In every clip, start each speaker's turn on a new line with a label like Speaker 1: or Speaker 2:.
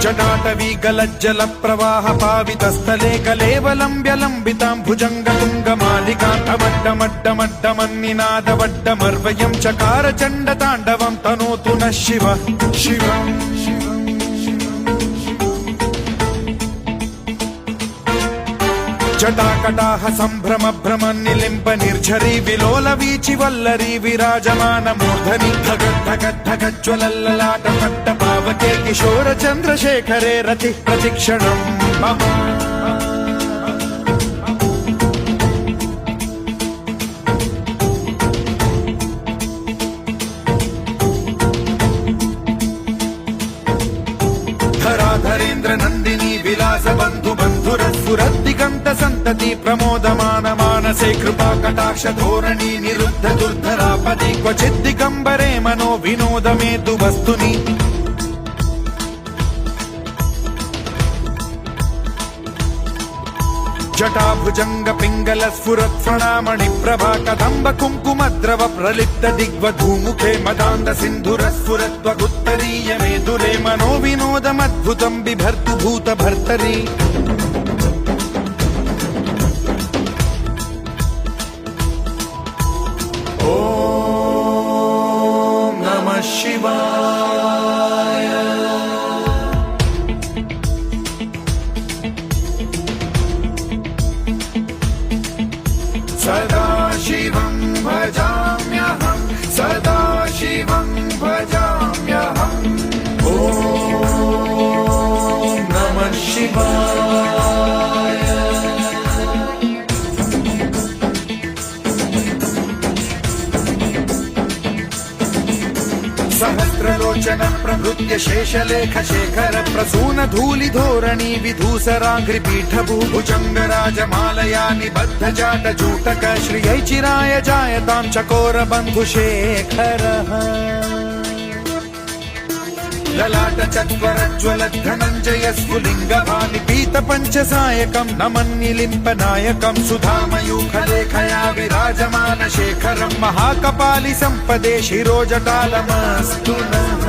Speaker 1: जटाटवी गलज्जल प्रवाह पावितस्थले कलेवलम्ब्य लम्बितां भुजङ्गतुङ्गमालिकान्तमड्डमड्डमड्डमन्निनादवड्डमर्वयं चकार चण्डताण्डवं तनोतु नः शिवः शिवः जटाकटाह सम्भ्रम भ्रम निलिम्ब निर्झरी विलोल वीचि वल्लरी विराजमान मूर्धनि धगद्धगद्धगज्ज्वलल्ललाट पट्ट पावके किशोर चन्द्रशेखरे रति प्रतिक्षणम् मम धराधरेन्द्र नन्दिनी विलास बन्धु बन्धुरस्फुरद्दिगन्त सन्तति प्रमोदमान मानसे कृपा कटाक्ष धोरणी निरुद्ध दुर्धरापदि क्वचित् दिगम्बरे मनो विनोद मेतु वस्तुनि जटाभुजंग पिंगल स्फुरत् फणामणि प्रभा कदम्ब कुङ्कुमद्रव प्रलिप्त दिग्वधूमुखे मदान्ध सिन्धुर स्फुरत्वगुत्तरीय मेदुरे मनो विनोदमद्भुतं बिभर्तु भूत भर्तरि ॐ नमः शिवाय सदा शिवं भजाम्यहं सदा शिवं भजाम्यहम् ॐ नमः शिवाय सहस्रलोचन प्रभृत्य शेषलेख शेखर प्रसून धूलि धोरणी विधूसराघ्रि पीठ भूभुजंग राजमालया निबद्ध जाट जूटक श्रियै चिराय जायतां चकोर बन्धु शेखरः ललाट चत्वरज्वल धनञ्जय स्फुलिङ्ग भानि पीत पञ्चसायकं नमन्निलिम्प नायकं सुधामयूखलेखया विराजमान शेखरं महाकपालि सम्पदे शिरोजटालमस्तु नः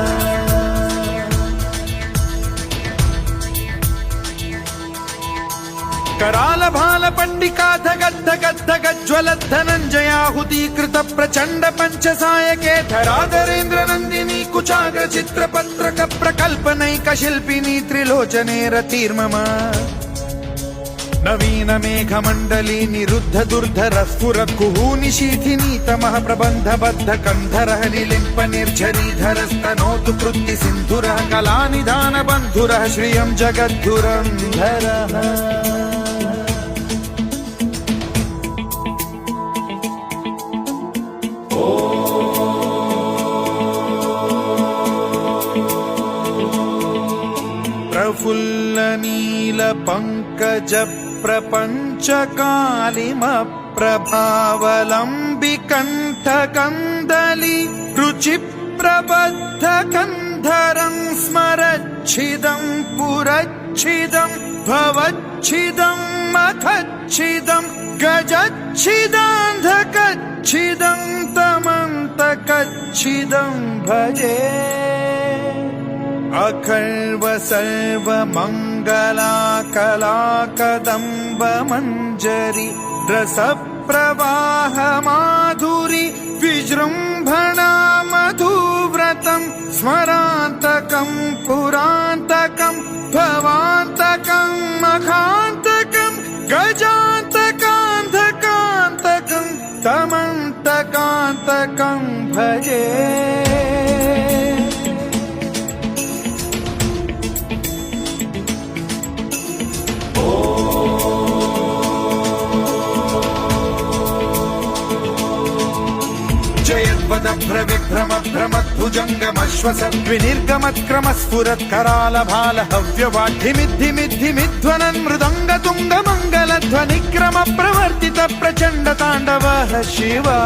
Speaker 1: कराल भाल पंडिका धगद्धगद्धगज्ज्वलत् धनञ्जयाहुतीकृत प्रचण्ड पञ्चसायके धराधरेन्द्र नन्दिनी कुचाग्र चित्रपत्रक प्रकल्पनैक शिल्पिनी त्रिलोचने रतिर्मम नवीन मेघमण्डली निरुद्ध दुर्धर स्फुरत् कुहूनि शीथिनी तमः प्रबन्ध बद्ध कन्धरः निलिम्प निर्झरीधरस्तनोतु कृत्ति सिन्धुरः कलानिधान बन्धुरः श्रियं जगद्धुरन्धरः प्रफुल्ल नील पंकज प्रपंच कालिम प्रभावलंबि कंठ कंदली रुचि प्रबद्ध कंधरं स्मरच्छिदं पुरच्छिदं भवच्छिदं मखच्छिदं गजच्छिदान्धकच्छिदं तमन्तकच्छिदं भजे अखर्व सर्व मंगला कला कदम्ब मंजरी रस प्रवाह माधुरी विजृंभणा मधुव्रतं स्मरान्तकं पुरान्तकं भवान्तकं मखान्तकं गजान्तकान्धकान्तकं तमन्तकान्तकं भजे भ्रविभ्रम भ्रमद्भुजङ्गमश्वसद्विनिर्गमत्क्रम स्फुरत् कराल भाल हव्यवाढ्धिमिद्धिमिद्धिमिध्वनन् मृदङ्ग तुङ्ग मङ्गलध्वनिक्रम प्रवर्तित प्रचण्ड ताण्डवः शिवा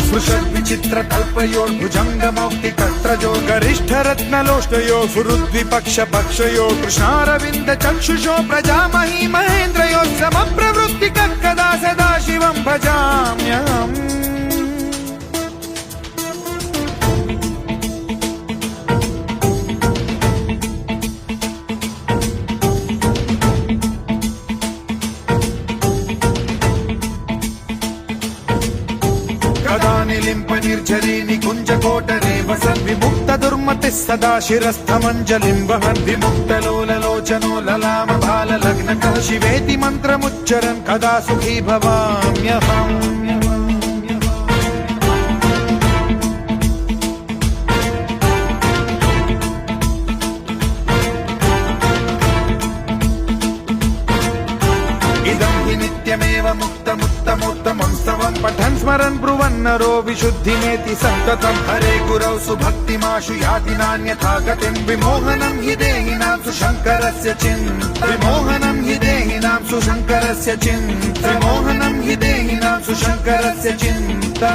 Speaker 1: स्पृशद्विचित्र कल्पयोर्भुजङ्ग मौक्तिकत्रजो गरिष्ठ रत्नलोष्टयो फुरुद्विपक्ष पक्षयो कृष्णारविन्द चक्षुषो प्रजामही महेन्द्रयो समप्रवृत्तिकः कदा सदा शिवं भजाम्यहम् निर्झरी निकुञ्ज कोटरे वसन् विमुक्त दुर्मतिः सदा शिरस्थमञ्जलिं वहन् विमुक्तलोललोचनो ललाम भाललग्नकः शिवेति मन्त्रमुच्चरन् कदा सुखी भवाम्यहम् नित्यमेव मुक्तमुत्तमोत्तमं स्तवं पठन् स्मरन् ब्रुवन्नरो विशुद्धिमेति सन्ततं हरे गुरौ सुभक्तिमाशु याति नान्यथा गतिं विमोहनं हि देहिनां सुशङ्करस्य चिन्ता विमोहनं हि देहिनां सुशङ्करस्य चिन्ता विमोहनं हि देहिनां सुशङ्करस्य चिन्ता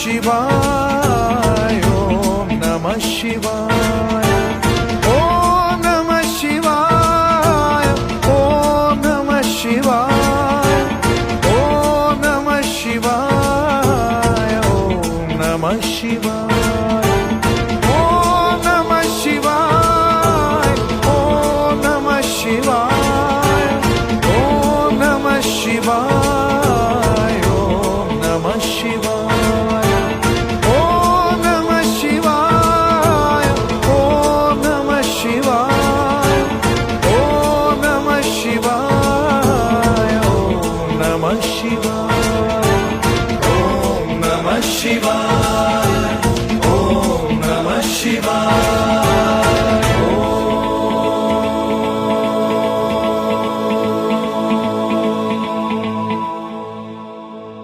Speaker 1: Shivaya, Om Namah Shivaya.